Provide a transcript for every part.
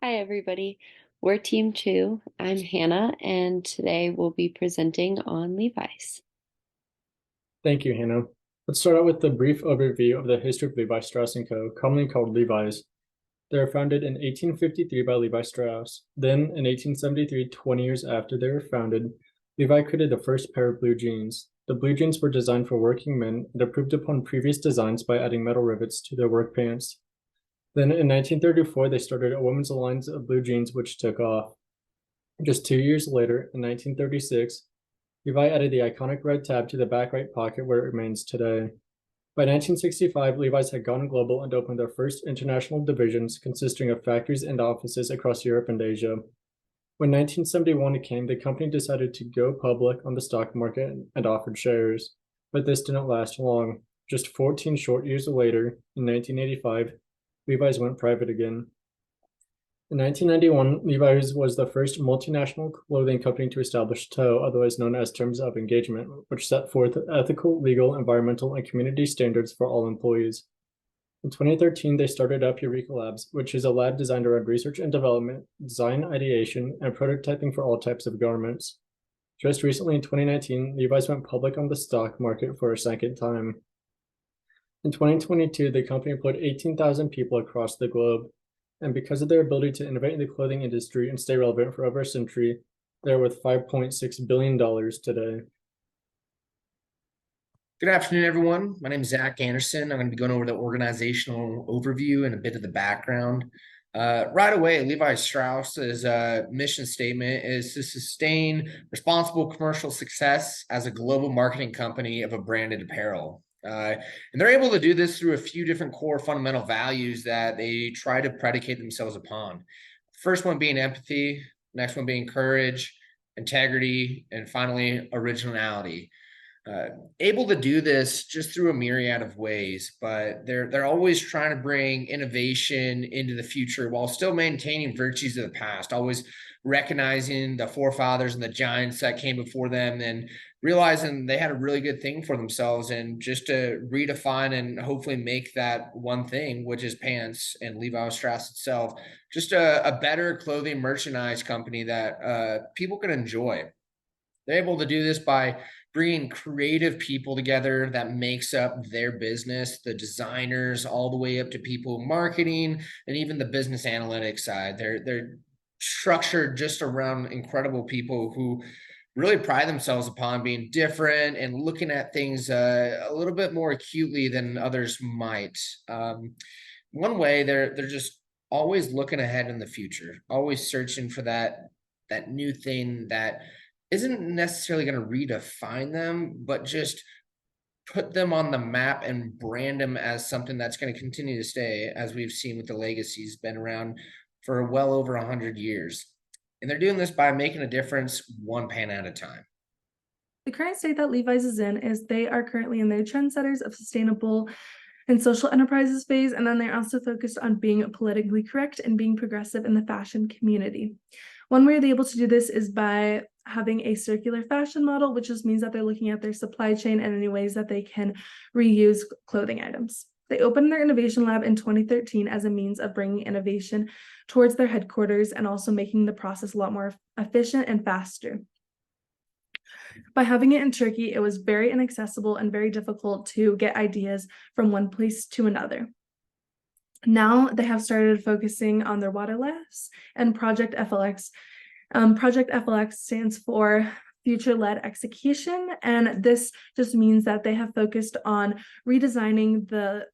Hi, everybody. We're Team 2. I'm Hannah, and today we'll be presenting on Levi's. Thank you, Hannah. Let's start out with a brief overview of the history of Levi Strauss & Co., commonly called Levi's. They were founded in 1853 by Levi Strauss. Then, in 1873, 20 years after they were founded, Levi created the first pair of blue jeans. The blue jeans were designed for working men and improved upon previous designs by adding metal rivets to their work pants. Then, in 1934, they started a women's line of blue jeans, which took off. Just 2 years later, in 1936, Levi added the iconic red tab to the back right pocket where it remains today. By 1965, Levi's had gone global and opened their first international divisions consisting of factories and offices across Europe and Asia. When 1971 came, the company decided to go public on the stock market and offered shares, but this didn't last long. Just 14 short years later, in 1985, Levi's went private again. In 1991, Levi's was the first multinational clothing company to establish TOE, otherwise known as Terms of Engagement, which set forth ethical, legal, environmental, and community standards for all employees. In 2013, they started up Eureka Labs, which is a lab designed around research and development, design ideation, and prototyping for all types of garments. Just recently, in 2019, Levi's went public on the stock market for a second time. In 2022, the company employed 18,000 people across the globe. And because of their ability to innovate in the clothing industry and stay relevant for over a century, they're worth $5.6 billion today. Good afternoon, everyone. My name is Zach Anderson. I'm going to be going over the organizational overview and a bit of the background. Right away, Levi Strauss's mission statement is to sustain responsible commercial success as a global marketing company of a branded apparel. And they're able to do this through a few different core fundamental values that they try to predicate themselves upon. First one being empathy, next one being courage, integrity, and finally originality. Able to do this just through a myriad of ways, but they're always trying to bring innovation into the future while still maintaining virtues of the past, always recognizing the forefathers and the giants that came before them and realizing they had a really good thing for themselves and just to redefine and hopefully make that one thing, which is pants and Levi Strauss itself, just a better clothing merchandise company that people can enjoy. They're able to do this by bringing creative people together that makes up their business, the designers all the way up to people marketing and even the business analytics side. They're structured just around incredible people who really pride themselves upon being different and looking at things a little bit more acutely than others might. One way they're just always looking ahead in the future, always searching for that new thing that isn't necessarily going to redefine them, but just put them on the map and brand them as something that's going to continue to stay, as we've seen with the legacies been around for well over 100 years. And they're doing this by making a difference one pan at a time. The current state that Levi's is in is they are currently in their trendsetters of sustainable and social enterprises phase, and then they're also focused on being politically correct and being progressive in the fashion community. One way they're able to do this is by having a circular fashion model, which just means that they're looking at their supply chain and any ways that they can reuse clothing items. They opened their innovation lab in 2013 as a means of bringing innovation towards their headquarters and also making the process a lot more efficient and faster. By having it in Turkey, it was very inaccessible and very difficult to get ideas from one place to another. Now they have started focusing on their water labs and Project FLX. Project FLX stands for Future-Led Execution, and this just means that they have focused on redesigning the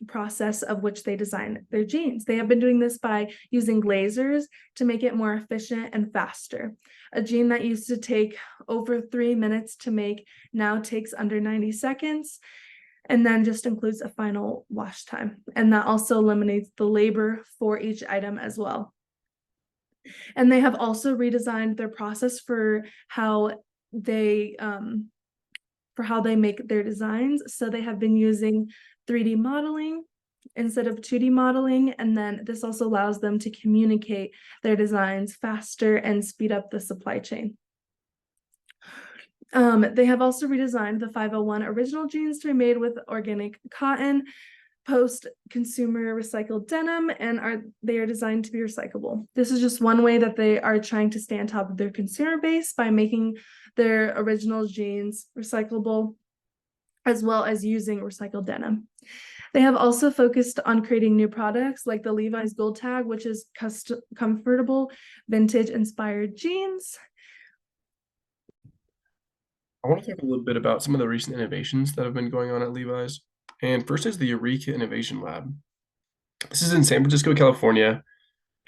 process of which they design their jeans. They have been doing this by using lasers to make it more efficient and faster. A jean that used to take over 3 minutes to make now takes under 90 seconds, and then just includes a final wash time. And that also eliminates the labor for each item as well. And they have also redesigned their process for how they make their designs. So they have been using 3D modeling instead of 2D modeling, and then this also allows them to communicate their designs faster and speed up the supply chain. They have also redesigned the 501 original jeans to be made with organic cotton, post-consumer recycled denim, and they are designed to be recyclable. This is just one way that they are trying to stay on top of their consumer base by making their original jeans recyclable, as well as using recycled denim. They have also focused on creating new products like the Levi's Gold Tag, which is comfortable, vintage-inspired jeans. I want to talk a little bit about some of the recent innovations that have been going on at Levi's. And first is the Eureka Innovation Lab. This is in San Francisco, California,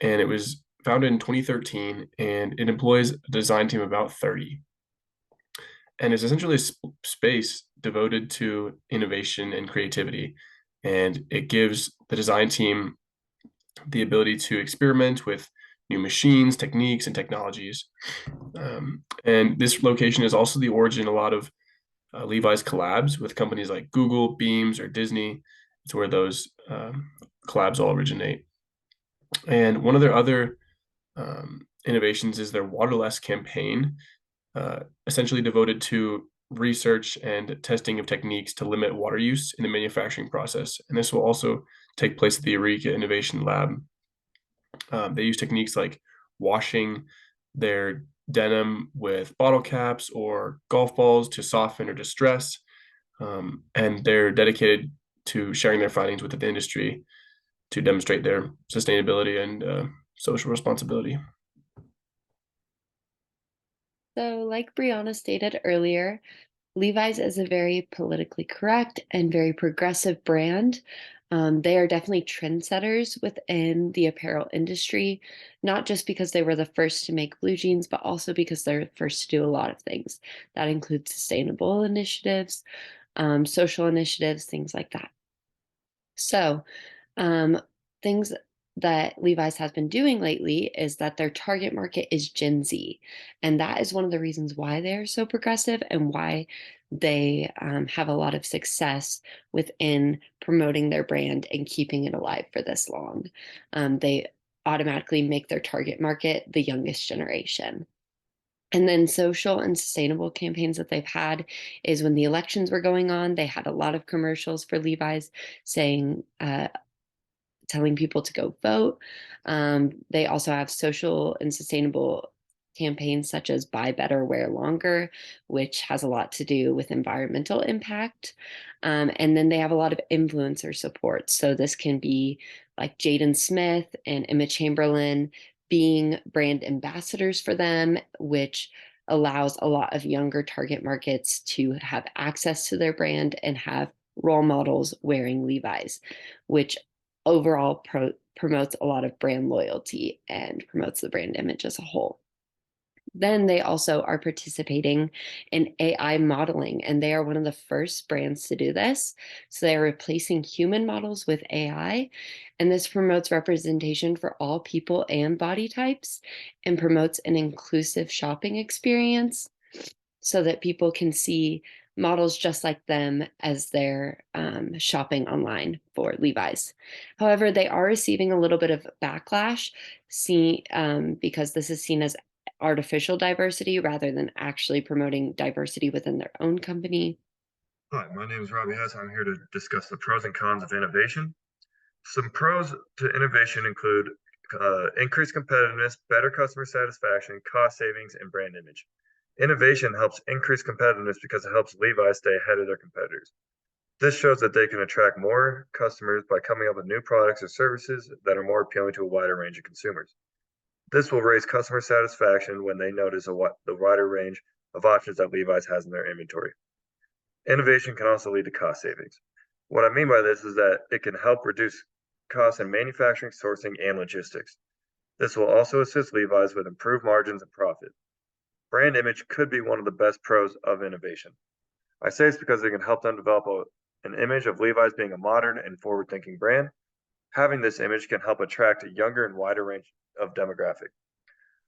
and it was founded in 2013, and it employs a design team of about 30. And it's essentially a space devoted to innovation and creativity. And it gives the design team the ability to experiment with new machines, techniques, and technologies. And this location is also the origin of a lot of Levi's collabs with companies like Google, Beams, or Disney. It's where those collabs all originate. And one of their other innovations is their Waterless campaign, essentially devoted to research and testing of techniques to limit water use in the manufacturing process. And this will also take place at the Eureka Innovation Lab. They use techniques like washing their denim with bottle caps or golf balls to soften or distress. And they're dedicated to sharing their findings with the industry to demonstrate their sustainability and social responsibility. So, like Brianna stated earlier, Levi's is a very politically correct and very progressive brand. They are definitely trendsetters within the apparel industry, not just because they were the first to make blue jeans, but also because they're the first to do a lot of things. That includes sustainable initiatives, social initiatives, things like that. So, things that Levi's has been doing lately is that their target market is Gen Z. And that is one of the reasons why they're so progressive and why they have a lot of success within promoting their brand and keeping it alive for this long. They automatically make their target market the youngest generation. And then social and sustainable campaigns that they've had is when the elections were going on, they had a lot of commercials for Levi's saying, telling people to go vote. They also have social and sustainable campaigns such as Buy Better, Wear Longer, which has a lot to do with environmental impact. And then they have a lot of influencer support. So this can be like Jaden Smith and Emma Chamberlain being brand ambassadors for them, which allows a lot of younger target markets to have access to their brand and have role models wearing Levi's, which overall promotes a lot of brand loyalty and promotes the brand image as a whole. Then they also are participating in AI modeling, and they are one of the first brands to do this. So they are replacing human models with AI, and this promotes representation for all people and body types and promotes an inclusive shopping experience so that people can see models just like them as they're shopping online for Levi's. However, they are receiving a little bit of backlash because this is seen as artificial diversity rather than actually promoting diversity within their own company. Hi, my name is Robbie Hess. I'm here to discuss the pros and cons of innovation. Some pros to innovation include increased competitiveness, better customer satisfaction, cost savings, and brand image. Innovation helps increase competitiveness because it helps Levi's stay ahead of their competitors. This shows that they can attract more customers by coming up with new products or services that are more appealing to a wider range of consumers. This will raise customer satisfaction when they notice the wider range of options that Levi's has in their inventory. Innovation can also lead to cost savings. What I mean by this is that it can help reduce costs in manufacturing, sourcing, and logistics. This will also assist Levi's with improved margins and profit. Brand image could be one of the best pros of innovation. I say this because it can help them develop an image of Levi's being a modern and forward-thinking brand. Having this image can help attract a younger and wider range of demographic.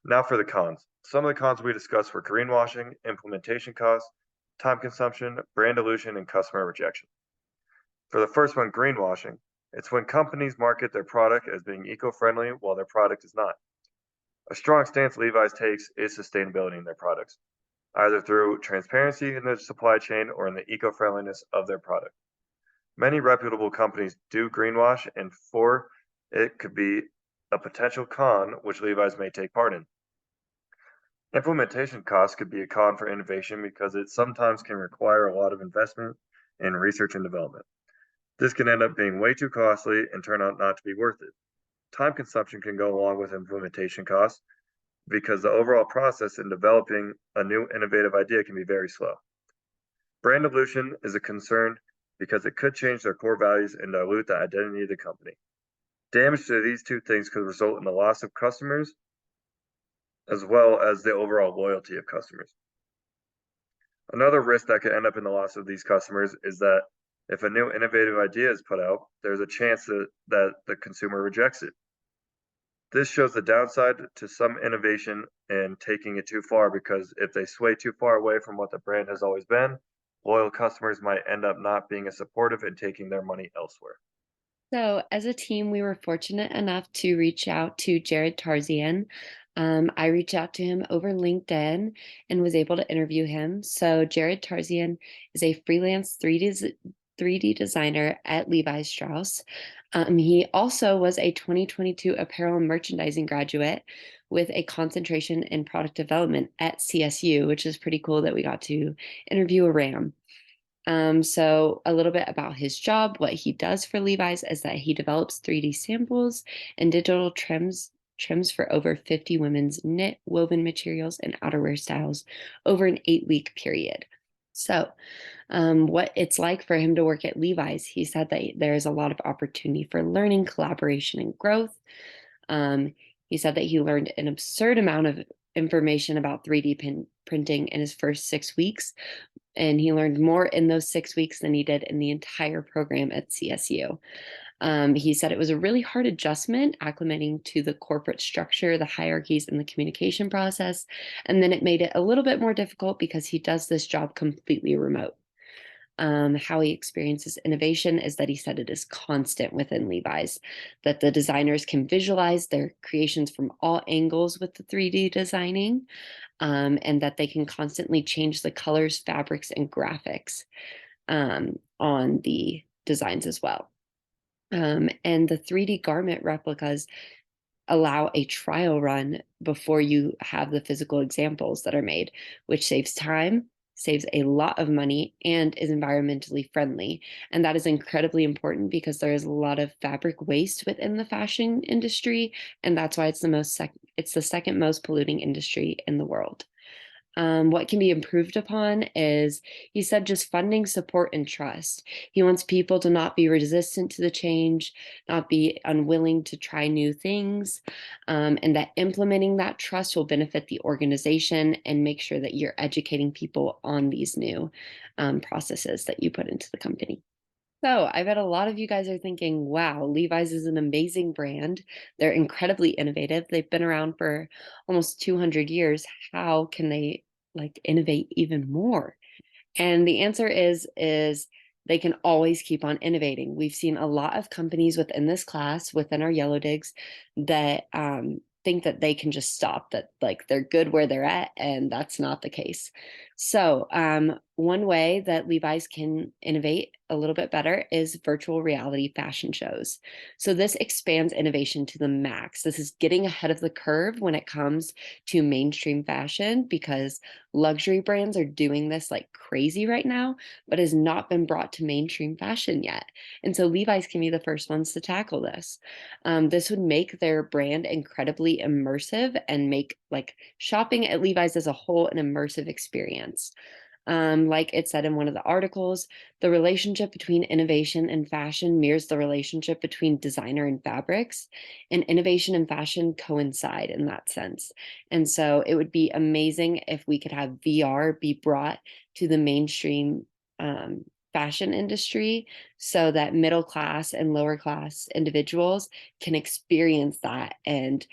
Now for the cons. Some of the cons we discussed were greenwashing, implementation costs, time consumption, brand illusion, and customer rejection. For the first one, greenwashing, it's when companies market their product as being eco-friendly while their product is not. A strong stance Levi's takes is sustainability in their products, either through transparency in their supply chain or in the eco-friendliness of their product. Many reputable companies do greenwash, and for it could be a potential con which Levi's may take part in. Implementation costs could be a con for innovation because it sometimes can require a lot of investment in research and development. This can end up being way too costly and turn out not to be worth it. Time consumption can go along with implementation costs because the overall process in developing a new innovative idea can be very slow. Brand evolution is a concern because it could change their core values and dilute the identity of the company. Damage to these two things could result in the loss of customers as well as the overall loyalty of customers. Another risk that could end up in the loss of these customers is that if a new innovative idea is put out, there's a chance that the consumer rejects it. This shows the downside to some innovation and taking it too far, because if they sway too far away from what the brand has always been, loyal customers might end up not being as supportive and taking their money elsewhere. So, as a team, we were fortunate enough to reach out to Jared Tarzian. I reached out to him over LinkedIn and was able to interview him. So, Jared Tarzian is a freelance 3D designer at Levi Strauss. He also was a 2022 apparel and merchandising graduate with a concentration in product development at CSU, which is pretty cool that we got to interview a RAM. So a little bit about his job. What he does for Levi's is that he develops 3D samples and digital trims for over 50 women's knit, woven materials, and outerwear styles over an 8-week period. So what it's like for him to work at Levi's, he said that there is a lot of opportunity for learning, collaboration, and growth. He said that he learned an absurd amount of information about 3D printing in his first 6 weeks, and he learned more in those 6 weeks than he did in the entire program at CSU. He said it was a really hard adjustment, acclimating to the corporate structure, the hierarchies, and the communication process. And then it made it a little bit more difficult because he does this job completely remote. How he experiences innovation is that he said it is constant within Levi's, that the designers can visualize their creations from all angles with the 3D designing, and that they can constantly change the colors, fabrics, and graphics on the designs as well. And the 3D garment replicas allow a trial run before you have the physical examples that are made, which saves time, saves a lot of money, and is environmentally friendly. And that is incredibly important because there is a lot of fabric waste within the fashion industry, and that's why it's the second most polluting industry in the world. What can be improved upon is, he said, just funding, support, and trust. He wants people to not be resistant to the change, not be unwilling to try new things, and that implementing that trust will benefit the organization and make sure that you're educating people on these new processes that you put into the company. So I bet a lot of you guys are thinking, wow, Levi's is an amazing brand. They're incredibly innovative. They've been around for almost 200 years. How can they innovate even more? And the answer is they can always keep on innovating. We've seen a lot of companies within this class, within our yellow digs, that think that they can just stop, that they're good where they're at, and that's not the case. So one way that Levi's can innovate a little bit better is virtual reality fashion shows. So this expands innovation to the max. This is getting ahead of the curve when it comes to mainstream fashion, because luxury brands are doing this like crazy right now, but has not been brought to mainstream fashion yet. And so Levi's can be the first ones to tackle this. This would make their brand incredibly immersive and make shopping at Levi's as a whole an immersive experience. Like it said in one of the articles, the relationship between innovation and fashion mirrors the relationship between designer and fabrics, and innovation and fashion coincide in that sense. And so it would be amazing if we could have VR be brought to the mainstream fashion industry, so that middle class and lower class individuals can experience that. And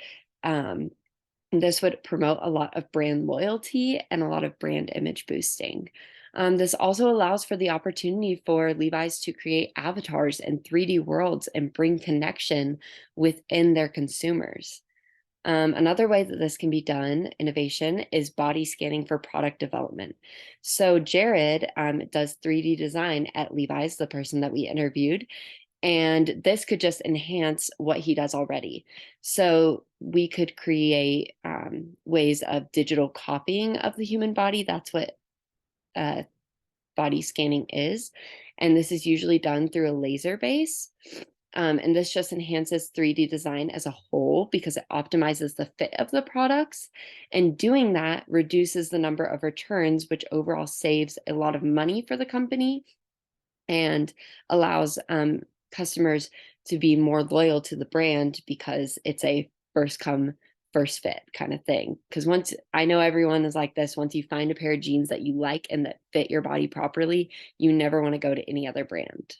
this would promote a lot of brand loyalty and a lot of brand image boosting. This also allows for the opportunity for Levi's to create avatars and 3D worlds and bring connection within their consumers. Another way that this can be done, innovation, is body scanning for product development. So Jared does 3D design at Levi's, the person that we interviewed, and this could just enhance what he does already. So we could create ways of digital copying of the human body. That's what body scanning is. And this is usually done through a laser base. And this just enhances 3D design as a whole because it optimizes the fit of the products. And doing that reduces the number of returns, which overall saves a lot of money for the company and allows customers to be more loyal to the brand because it's a first come, first fit kind of thing. Because once, I know everyone is like this, once you find a pair of jeans that you like and that fit your body properly, you never want to go to any other brand.